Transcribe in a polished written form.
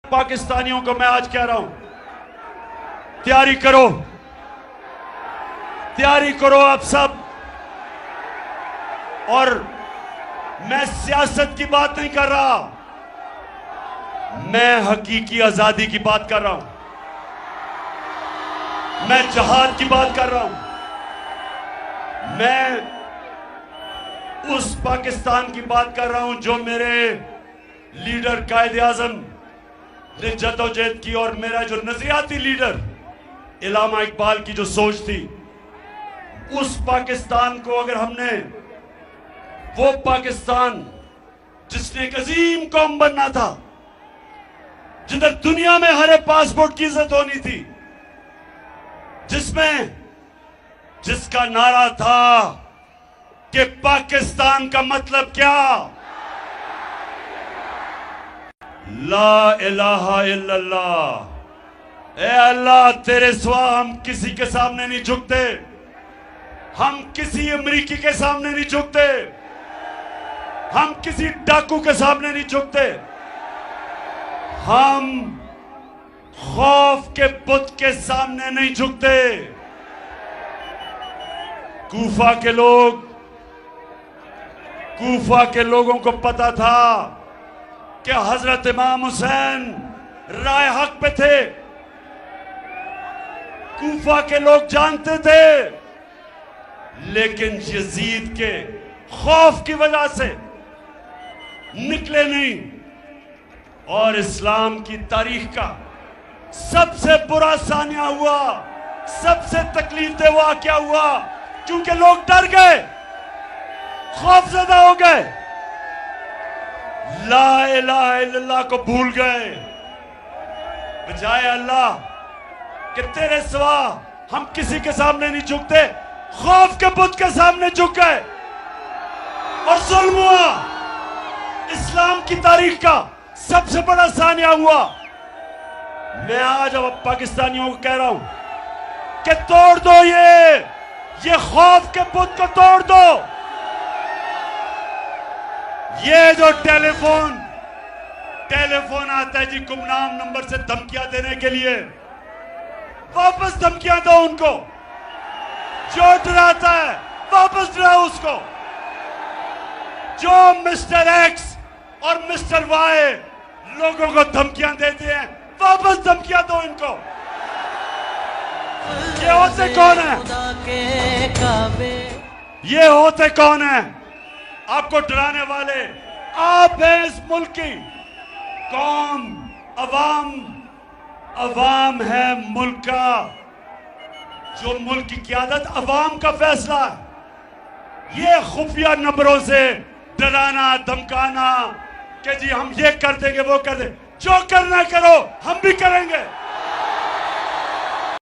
پاکستانیوں کو میں آج کہہ رہا ہوں، تیاری کرو، تیاری کرو آپ سب. اور میں سیاست کی بات نہیں کر رہا، میں حقیقی آزادی کی بات کر رہا ہوں، میں جہاد کی بات کر رہا ہوں. میں اس پاکستان کی بات کر رہا ہوں جو میرے لیڈر قائد اعظم نے جدوجہد کی، اور میرا جو نظریاتی لیڈر علامہ اقبال کی جو سوچ تھی. اس پاکستان کو اگر ہم نے، وہ پاکستان جس نے ایک عظیم قوم بننا تھا، جدھر دنیا میں ہر پاسپورٹ کی عزت ہونی تھی، جس کا نعرہ تھا کہ پاکستان کا مطلب کیا؟ لا الہ الا اللہ. اے اللہ، تیرے سوا ہم کسی کے سامنے نہیں جھکتے، ہم کسی امریکی کے سامنے نہیں جھکتے، ہم کسی ڈاکو کے سامنے نہیں جھکتے، ہم خوف کے بت کے سامنے نہیں جھکتے. کوفہ کے لوگوں کو پتا تھا کہ حضرت امام حسین رائے حق پہ تھے. کوفہ کے لوگ جانتے تھے، لیکن یزید کے خوف کی وجہ سے نکلے نہیں. اور اسلام کی تاریخ کا سب سے برا ثانیہ ہوا، سب سے تکلیف دہ واقعہ ہوا، کیونکہ لوگ ڈر گئے، خوف زدہ ہو گئے، لا الہ الا اللہ کو بھول گئے. بجائے اللہ کہ تیرے سوا ہم کسی کے سامنے نہیں جھکتے، خوف کے بت کے سامنے جھک گئے اور ظلم ہوا. اسلام کی تاریخ کا سب سے بڑا ثانیہ ہوا. میں آج اب پاکستانیوں کو کہہ رہا ہوں کہ توڑ دو یہ خوف کے بت کو توڑ دو. یہ جو ٹیلی فون آتا ہے جی گمنام نمبر سے دھمکیاں دینے کے لیے، واپس دھمکیاں دو ان کو. جو ڈراتا ہے واپس ڈراؤ اس کو. جو مسٹر ایکس اور مسٹر وائی لوگوں کو دھمکیاں دیتے ہیں، واپس دھمکیاں دو ان کو. یہ ہوتے کون ہیں؟ یہ ہوتے کون ہیں آپ کو ڈرانے والے؟ آپ ہیں اس ملک کی قوم، عوام ہے ملک کا. جو ملک کی قیادت عوام کا فیصلہ ہے. یہ خفیہ نمبروں سے ڈرانا دھمکانا کہ جی ہم یہ کر دیں گے وہ کر دیں، جو کرنا کرو، ہم بھی کریں گے.